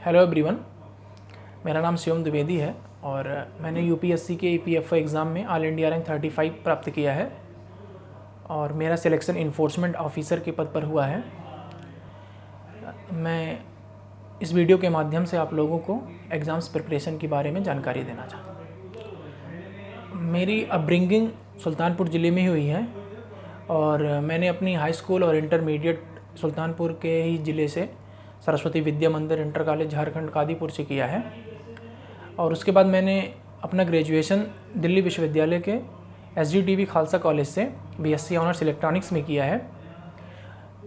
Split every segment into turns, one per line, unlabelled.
Hello everyone, मेरा नाम शिवम द्विवेदी है और मैंने यूपीएससी के ईपीएफओ एग्ज़ाम में ऑल इंडिया रैंक 35 प्राप्त किया है और मेरा सिलेक्शन इन्फोर्समेंट ऑफिसर के पद पर हुआ है। मैं इस वीडियो के माध्यम से आप लोगों को एग्ज़ाम्स प्रिपरेशन के बारे में जानकारी देना चाहता हूँ। मेरी अपब्रिंगिंग सुल्तानपुर ज़िले में ही हुई है और मैंने अपनी हाई स्कूल और इंटरमीडिएट सुल्तानपुर के ही ज़िले से सरस्वती विद्या मंदिर इंटर कॉलेज झारखंड कादीपुर से किया है और उसके बाद मैंने अपना ग्रेजुएशन दिल्ली विश्वविद्यालय के SGTV खालसा कॉलेज से BSc ऑनर्स इलेक्ट्रॉनिक्स में किया है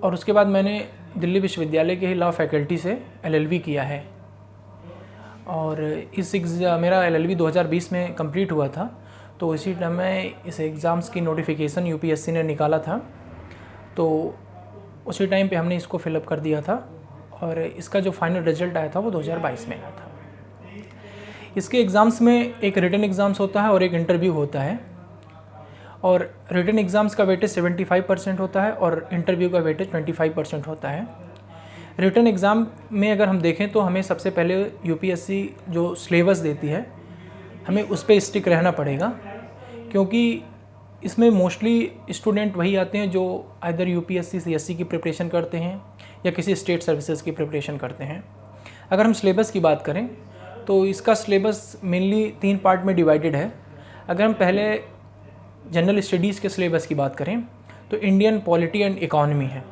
और उसके बाद मैंने दिल्ली विश्वविद्यालय के ही लॉ फैकल्टी से LLB किया है और मेरा LLB 2020 में कंप्लीट हुआ था। तो इसी टाइम में इस एग्ज़ाम्स की नोटिफिकेशन UPSC ने निकाला था, तो उसी टाइम पे हमने इसको फिलअप कर दिया था और इसका जो फाइनल रिजल्ट आया था वो 2022 में आया था। इसके एग्ज़ाम्स में एक रिटन एग्ज़ाम्स होता है और एक इंटरव्यू होता है और रिटन एग्ज़ाम्स का वेटेज 75% होता है और इंटरव्यू का वेटेज 25% होता है। रिटन एग्ज़ाम में अगर हम देखें तो हमें सबसे पहले UPSC जो सिलेबस देती है हमें उस पर स्टिक रहना पड़ेगा, क्योंकि इसमें मोस्टली स्टूडेंट वही आते हैं जो आइदर UPSC CSC की प्रिपरेशन करते हैं या किसी स्टेट सर्विसेज की प्रिपरेशन करते हैं। अगर हम सिलेबस की बात करें तो इसका सिलेबस मेनली 3 पार्ट में डिवाइडेड है। अगर हम पहले जनरल स्टडीज़ के सिलेबस की बात करें तो इंडियन पॉलिटी एंड इकॉनमी है।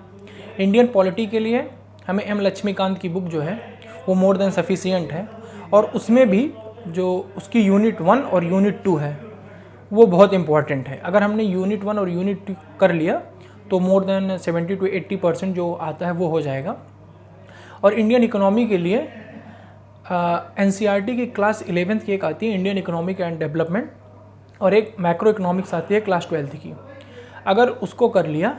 इंडियन पॉलिटी के लिए हमें M लक्ष्मीकांत की बुक जो है वो मोर देन सफिशिएंट है और उसमें भी जो उसकी यूनिट 1 और यूनिट 2 है वो बहुत इम्पॉर्टेंट है। अगर हमने यूनिट 1 और यूनिट 2 कर लिया तो मोर देन 70 to 80% जो आता है वो हो जाएगा। और इंडियन इकोनॉमी के लिए NCERT की क्लास 11th की एक आती है इंडियन इकोनॉमिक एंड डेवलपमेंट और एक मैक्रो इकोनॉमिक्स आती है क्लास 12th की। अगर उसको कर लिया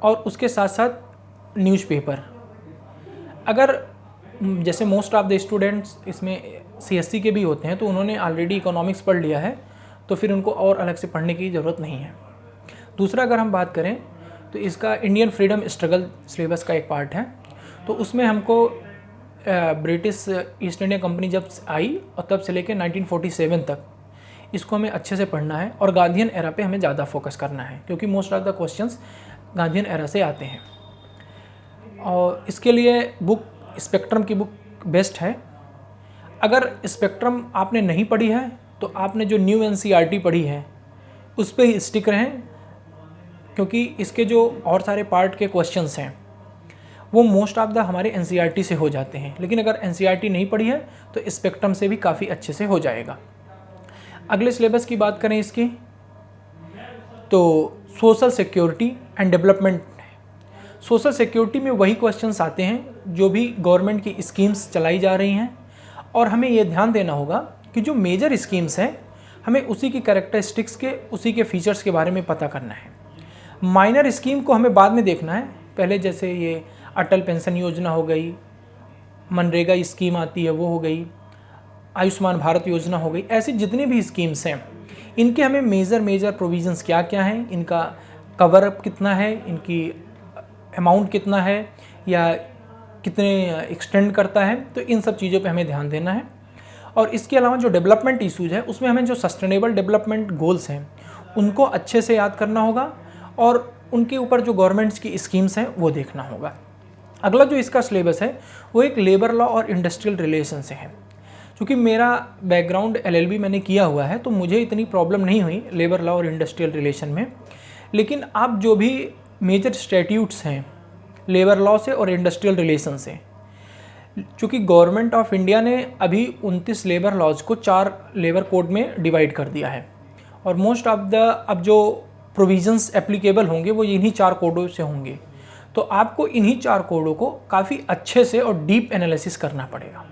और उसके साथ साथ न्यूज़पेपर, अगर जैसे मोस्ट ऑफ द स्टूडेंट्स इसमें CSC के भी होते हैं तो उन्होंने ऑलरेडी इकोनॉमिक्स पढ़ लिया है तो फिर उनको और अलग से पढ़ने की ज़रूरत नहीं है। दूसरा अगर हम बात करें तो इसका इंडियन फ्रीडम स्ट्रगल सिलेबस का एक पार्ट है, तो उसमें हमको ब्रिटिश ईस्ट इंडिया कंपनी जब आई और तब से लेकर 1947 तक इसको हमें अच्छे से पढ़ना है और गांधीयन एरा पे हमें ज़्यादा फोकस करना है, क्योंकि most of the questions Gandhian era से आते हैं। और इसके लिए बुक स्पेक्ट्रम की बुक बेस्ट है। अगर स्पेक्ट्रम आपने नहीं पढ़ी है तो आपने जो न्यू NCERT पढ़ी है उस पर ही स्टिक रहें, क्योंकि इसके जो और सारे पार्ट के क्वेश्चंस हैं वो मोस्ट ऑफ द हमारे NCERT से हो जाते हैं, लेकिन अगर NCERT नहीं पढ़ी है तो स्पेक्ट्रम से भी काफ़ी अच्छे से हो जाएगा। अगले सिलेबस की बात करें इसकी तो social security and development. Social security में वही क्वेश्चंस आते हैं जो भी गवर्नमेंट की स्कीम्स चलाई जा रही हैं और हमें ये ध्यान देना होगा कि जो मेजर स्कीम्स हैं हमें उसी की कैरेक्टरिस्टिक्स के, उसी के फीचर्स के बारे में पता करना है। माइनर स्कीम को हमें बाद में देखना है। पहले जैसे ये अटल पेंशन योजना हो गई, मनरेगा स्कीम आती है वो हो गई, आयुष्मान भारत योजना हो गई, ऐसी जितनी भी स्कीम्स हैं इनके हमें मेजर प्रोविजंस क्या क्या हैं, इनका कवर अप कितना है, इनकी अमाउंट कितना है या कितने एक्सटेंड करता है, तो इन सब चीज़ों पे हमें ध्यान देना है। और इसके अलावा जो डेवलपमेंट इश्यूज़ है उसमें हमें जो सस्टेनेबल डेवलपमेंट गोल्स हैं उनको अच्छे से याद करना होगा और उनके ऊपर जो गवर्नमेंट्स की स्कीम्स हैं वो देखना होगा। अगला जो इसका सिलेबस है वो एक लेबर लॉ और इंडस्ट्रियल रिलेशन से है। क्योंकि मेरा बैकग्राउंड LLB मैंने किया हुआ है तो मुझे इतनी प्रॉब्लम नहीं हुई लेबर लॉ और इंडस्ट्रियल रिलेशन में, लेकिन आप जो भी मेजर स्टैट्यूट्स हैं लेबर लॉ से और इंडस्ट्रियल रिलेशन से, चूँकि गवर्नमेंट ऑफ इंडिया ने अभी 29 लेबर लॉज को 4 लेबर कोड में डिवाइड कर दिया है और मोस्ट ऑफ द अब जो प्रोविजंस एप्लीकेबल होंगे वो इन्हीं 4 कोडों से होंगे, तो आपको इन्हीं 4 कोडों को काफ़ी अच्छे से और डीप एनालिसिस करना पड़ेगा।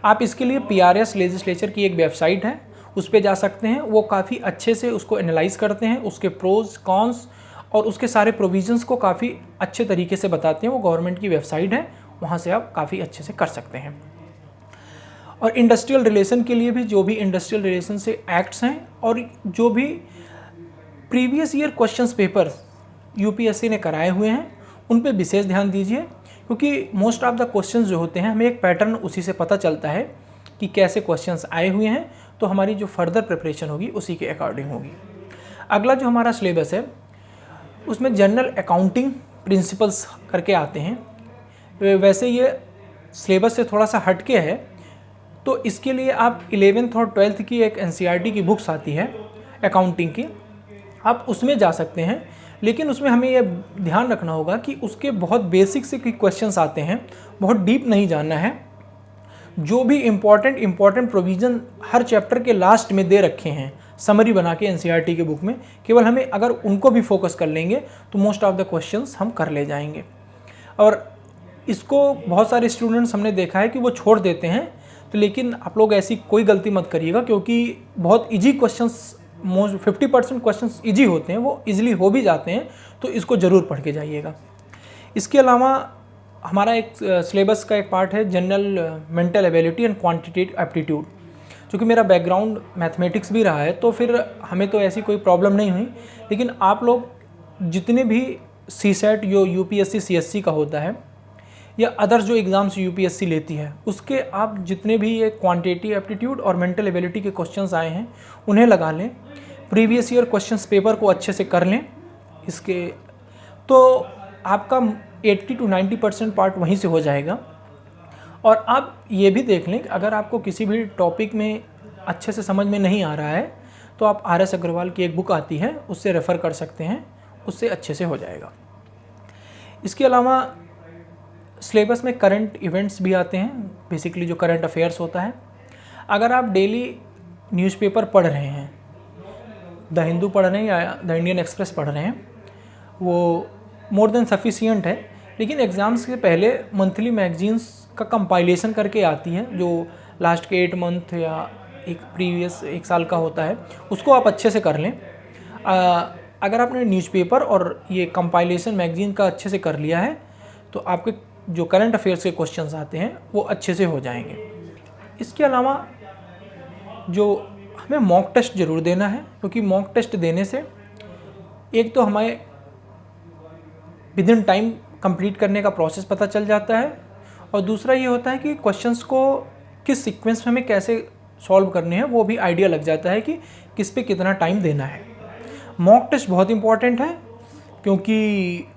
आप इसके लिए PRS लेजिस्लेचर की एक वेबसाइट है उस पर जा सकते हैं, वो काफ़ी अच्छे से उसको एनालाइज करते हैं, उसके प्रोज कॉन्स और उसके सारे प्रोविजंस को काफ़ी अच्छे तरीके से बताते हैं। वो गवर्नमेंट की वेबसाइट है, वहाँ से आप काफ़ी अच्छे से कर सकते हैं। और इंडस्ट्रियल रिलेशन के लिए भी जो भी इंडस्ट्रियल रिलेशन से एक्ट्स हैं और जो भी previous year questions paper UPSC ने कराए हुए हैं उन पे विशेष ध्यान दीजिए, क्योंकि मोस्ट ऑफ द क्वेश्चंस जो होते हैं हमें एक पैटर्न उसी से पता चलता है कि कैसे क्वेश्चंस आए हुए हैं, तो हमारी जो फर्दर प्रिपरेशन होगी उसी के अकॉर्डिंग होगी। अगला जो हमारा सिलेबस है उसमें जनरल अकाउंटिंग प्रिंसिपल्स करके आते हैं। वैसे ये सिलेबस से थोड़ा सा हटके है, तो इसके लिए आप 11th और 12th की एक NCERT की बुक्स आती है अकाउंटिंग की, आप उसमें जा सकते हैं। लेकिन उसमें हमें यह ध्यान रखना होगा कि उसके बहुत बेसिक से क्वेश्चंस आते हैं, बहुत डीप नहीं जानना है। जो भी इम्पॉर्टेंट प्रोविज़न हर चैप्टर के लास्ट में दे रखे हैं समरी बना के NCERT के बुक में, केवल हमें अगर उनको भी फोकस कर लेंगे तो मोस्ट ऑफ द क्वेश्चंस हम कर ले जाएंगे। और इसको बहुत सारे स्टूडेंट्स हमने देखा है कि वो छोड़ देते हैं, तो लेकिन आप लोग ऐसी कोई गलती मत करिएगा, क्योंकि बहुत easy questions, most 50% questions easy होते हैं, वो इजीली हो भी जाते हैं, तो इसको ज़रूर पढ़ के जाइएगा। इसके अलावा हमारा एक सिलेबस का एक पार्ट है general mental ability and quantitative aptitude. क्योंकि मेरा बैकग्राउंड मैथमेटिक्स भी रहा है, तो फिर हमें तो ऐसी कोई प्रॉब्लम नहीं हुई। लेकिन आप लोग जितने भी CSET जो UPSC CSC का होता है या अदर्स जो एग्ज़ाम्स UPSC लेती है, उसके आप जितने भी ये क्वांटिटेटिव एप्टीट्यूड और मेंटल एबिलिटी के क्वेश्चंस आए हैं उन्हें लगा लें, प्रीवियस ईयर क्वेश्चंस पेपर को अच्छे से कर लें। इसके तो आपका 80 to 90% पार्ट वहीं से हो जाएगा। और आप ये भी देख लें कि अगर आपको किसी भी टॉपिक में अच्छे से समझ में नहीं आ रहा है, तो आप RS अग्रवाल की एक बुक आती है, उससे रेफ़र कर सकते हैं, उससे अच्छे से हो जाएगा। इसके अलावा सिलेबस में करंट इवेंट्स भी आते हैं, बेसिकली जो करंट अफेयर्स होता है। अगर आप डेली न्यूज़पेपर पढ़ रहे हैं, द हिंदू पढ़ रहे हैं या द इंडियन एक्सप्रेस पढ़ रहे हैं, वो मोर देन सफिशिएंट है। लेकिन एग्ज़ाम्स के पहले मंथली मैगजीन्स का कंपाइलेशन करके आती है, जो लास्ट के 8 मंथ या एक प्रीवियस 1 साल का होता है, उसको आप अच्छे से कर लें। अगर आपने न्यूज़पेपर और ये कंपाइलेशन मैगजीन का अच्छे से कर लिया है, तो आपके जो करंट अफेयर्स के क्वेश्चंस आते हैं वो अच्छे से हो जाएंगे। इसके अलावा जो हमें मॉक टेस्ट ज़रूर देना है, क्योंकि मॉक टेस्ट देने से एक तो हमें विद इन टाइम कंप्लीट करने का प्रोसेस पता चल जाता है, और दूसरा ये होता है कि क्वेश्चंस को किस सीक्वेंस में हमें कैसे सॉल्व करने हैं वो भी आइडिया लग जाता है कि किस पे कितना टाइम देना है। मॉक टेस्ट बहुत इंपॉर्टेंट है, क्योंकि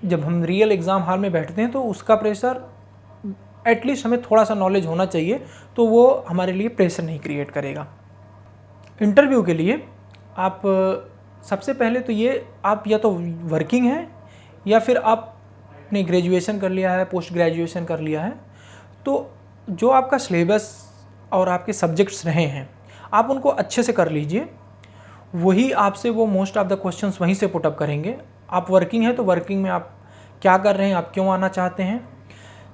जब हम रियल एग्ज़ाम हॉल में बैठते हैं तो उसका प्रेशर, एटलीस्ट हमें थोड़ा सा नॉलेज होना चाहिए, तो वो हमारे लिए प्रेशर नहीं क्रिएट करेगा। इंटरव्यू के लिए आप सबसे पहले तो ये, आप या तो वर्किंग हैं या फिर आपने ग्रेजुएशन कर लिया है, पोस्ट ग्रेजुएशन कर लिया है, तो जो आपका सिलेबस और आपके सब्जेक्ट्स रहे हैं आप उनको अच्छे से कर लीजिए, वही आपसे वो मोस्ट ऑफ द क्वेश्चंस वहीं से पुटअप करेंगे। आप वर्किंग हैं तो वर्किंग में आप क्या कर रहे हैं, आप क्यों आना चाहते हैं,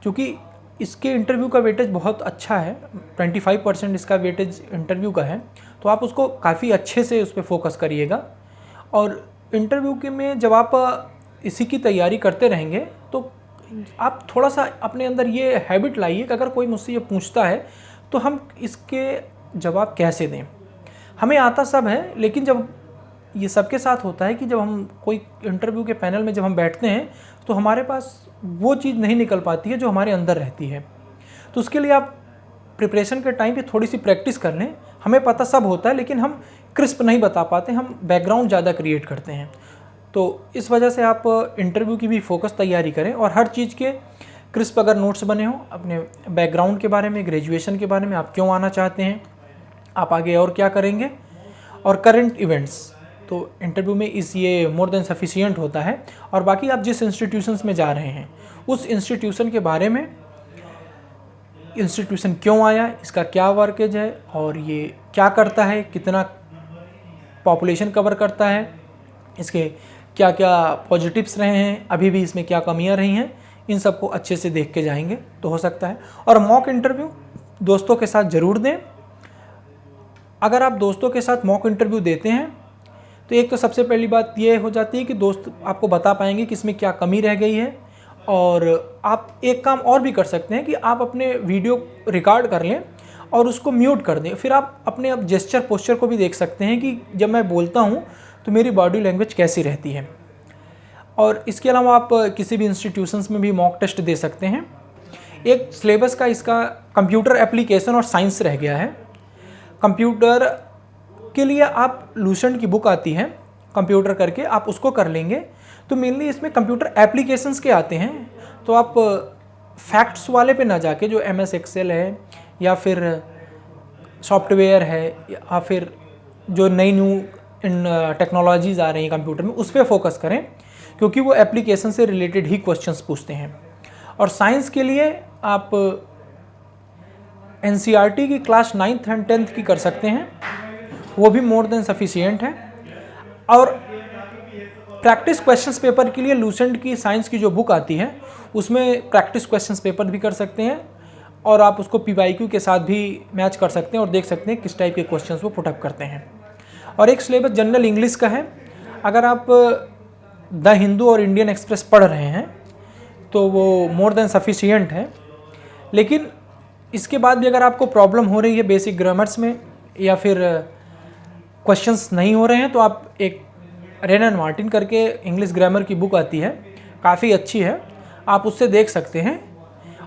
क्योंकि इसके इंटरव्यू का वेटेज बहुत अच्छा है, 25% इसका वेटेज इंटरव्यू का है, तो आप उसको काफ़ी अच्छे से उस पर फोकस करिएगा। और इंटरव्यू के में जब आप इसी की तैयारी करते रहेंगे तो आप थोड़ा सा अपने अंदर ये हैबिट लाइए कि अगर कोई मुझसे ये पूछता है तो हम इसके जवाब कैसे दें। हमें आता सब है, लेकिन जब ये सबके साथ होता है कि जब हम कोई इंटरव्यू के पैनल में जब हम बैठते हैं तो हमारे पास वो चीज़ नहीं निकल पाती है जो हमारे अंदर रहती है। तो उसके लिए आप प्रिपरेशन के टाइम पे थोड़ी सी प्रैक्टिस कर लें। हमें पता सब होता है, लेकिन हम क्रिस्प नहीं बता पाते, हम बैकग्राउंड ज़्यादा क्रिएट करते हैं। तो इस वजह से आप इंटरव्यू की भी फोकस तैयारी करें, और हर चीज़ के क्रिस्प अगर नोट्स बने हों अपने बैकग्राउंड के बारे में, ग्रेजुएशन के बारे में, आप क्यों आना चाहते हैं, आप आगे और क्या करेंगे, और करंट इवेंट्स, तो इंटरव्यू में ये मोर देन सफिशिएंट होता है। और बाकी आप जिस इंस्टीट्यूशंस में जा रहे हैं उस इंस्टीट्यूशन के बारे में, इंस्टीट्यूशन क्यों आया, इसका क्या वर्केज है, और ये क्या करता है, कितना पॉपुलेशन कवर करता है, इसके क्या क्या पॉजिटिव्स रहे हैं, अभी भी इसमें क्या कमियां रही हैं, इन सबको अच्छे से देख के जाएंगे तो हो सकता है। और मॉक इंटरव्यू दोस्तों के साथ ज़रूर दें। अगर आप दोस्तों के साथ मॉक इंटरव्यू देते हैं तो एक तो सबसे पहली बात ये हो जाती है कि दोस्त आपको बता पाएंगे कि इसमें क्या कमी रह गई है। और आप एक काम और भी कर सकते हैं कि आप अपने वीडियो रिकॉर्ड कर लें और उसको म्यूट कर दें। फिर आप अपने अब जेस्चर पोस्चर को भी देख सकते हैं कि जब मैं बोलता हूँ तो मेरी बॉडी लैंग्वेज कैसी रहती है। और इसके अलावा आप किसी भी इंस्टीट्यूशंस में भी मॉक टेस्ट दे सकते हैं। एक सिलेबस का इसका कंप्यूटर एप्लीकेशन और साइंस रह गया है। कंप्यूटर के लिए आप लूसेंट की बुक आती है, कंप्यूटर करके आप उसको कर लेंगे तो मेनली इसमें कंप्यूटर एप्लीकेशंस के आते हैं। तो आप फैक्ट्स वाले पे ना जाके जो MS एक्सेल है या फिर सॉफ्टवेयर है या फिर जो नई न्यू इन टेक्नोलॉजीज़ आ रही हैं कंप्यूटर में, उस पर फोकस करें क्योंकि वो एप्लीकेशन से रिलेटेड ही क्वेश्चंस पूछते हैं। और साइंस के लिए आप NCERT की क्लास 9th एंड 10th की कर सकते हैं, वो भी मोर देन सफिशिएंट है। और प्रैक्टिस क्वेश्चंस पेपर के लिए लूसेंट की साइंस की जो बुक आती है उसमें प्रैक्टिस क्वेश्चंस पेपर भी कर सकते हैं और आप उसको PYQ के साथ भी मैच कर सकते हैं और देख सकते हैं किस टाइप के क्वेश्चंस वो पुटअप करते हैं। और एक सिलेबस जनरल इंग्लिश का है। अगर आप द हिंदू और इंडियन एक्सप्रेस पढ़ रहे हैं तो वो मोर देन सफिशिएंट है। लेकिन इसके बाद भी अगर आपको प्रॉब्लम हो रही है बेसिक ग्रामर्स में या फिर क्वेश्चंस नहीं हो रहे हैं तो आप एक रेन एंड मार्टिन करके इंग्लिश ग्रामर की बुक आती है, काफ़ी अच्छी है, आप उससे देख सकते हैं।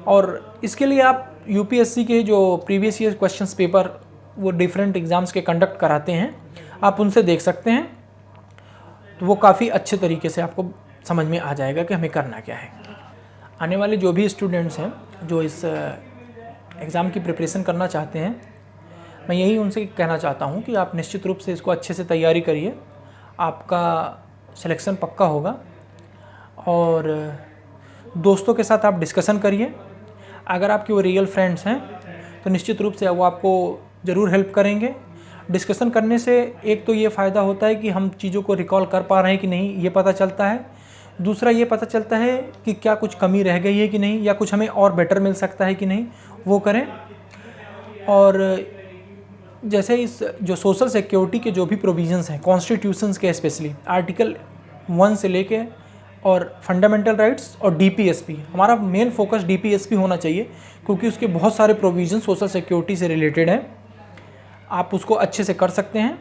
और इसके लिए आप UPSC के जो प्रीवियस ईयर क्वेश्चंस पेपर वो डिफरेंट एग्ज़ाम्स के कंडक्ट कराते हैं, आप उनसे देख सकते हैं। तो वो काफ़ी अच्छे तरीके से आपको समझ में आ जाएगा कि हमें करना क्या है। आने वाले जो भी स्टूडेंट्स हैं जो इस एग्ज़ाम की प्रिपरेशन करना चाहते हैं, मैं यही उनसे कहना चाहता हूँ कि आप निश्चित रूप से इसको अच्छे से तैयारी करिए, आपका सिलेक्शन पक्का होगा। और दोस्तों के साथ आप डिस्कशन करिए। अगर आपके वो रियल फ्रेंड्स हैं तो निश्चित रूप से वो आपको ज़रूर हेल्प करेंगे। डिस्कशन करने से एक तो ये फ़ायदा होता है कि हम चीज़ों को रिकॉल कर पा रहे हैं कि नहीं, ये पता चलता है। दूसरा ये पता चलता है कि क्या कुछ कमी रह गई है कि नहीं, या कुछ हमें और बेटर मिल सकता है कि नहीं, वो करें। और जैसे इस जो सोशल सिक्योरिटी के जो भी प्रोविजंस हैं कॉन्स्टिट्यूशंस के, स्पेशली आर्टिकल 1 से लेके और फंडामेंटल राइट्स और DPSP, हमारा मेन फोकस DPSP होना चाहिए क्योंकि उसके बहुत सारे प्रोविजन सोशल सिक्योरिटी से रिलेटेड हैं। आप उसको अच्छे से कर सकते हैं।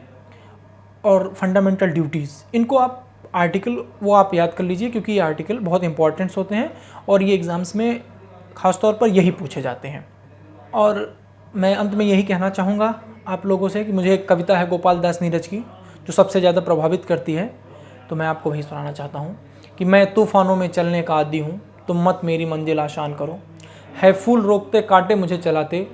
और फंडामेंटल ड्यूटीज़, इनको आप आर्टिकल वो आप याद कर लीजिए क्योंकि ये आर्टिकल बहुत इंपॉर्टेंट्स होते हैं और ये एग्ज़ाम्स में ख़ास तौर पर यही पूछे जाते हैं। और मैं अंत में यही कहना चाहूँगा आप लोगों से कि मुझे एक कविता है गोपाल दास नीरज की जो सबसे ज़्यादा प्रभावित करती है, तो मैं आपको वही सुनाना चाहता हूँ कि मैं तूफ़ानों में चलने का आदी हूँ, तुम मत मेरी मंजिल आसान करो। है फूल रोकते कांटे मुझे चलाते,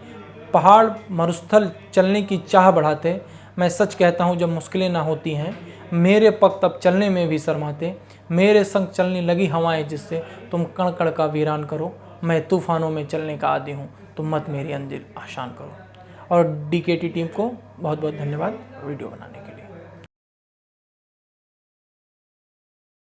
पहाड़ मरुस्थल चलने की चाह बढ़ाते। मैं सच कहता हूँ जब मुश्किलें ना होती हैं, मेरे पग तब चलने में भी शर्माते। मेरे संग चलने लगी हवाएं जिससे तुम कण कण का वीरान करो। मैं तूफ़ानों में चलने का आदी हूँ, तुम मत मेरी मंजिल आसान करो। और DKT टीम को बहुत बहुत धन्यवाद वीडियो बनाने के लिए।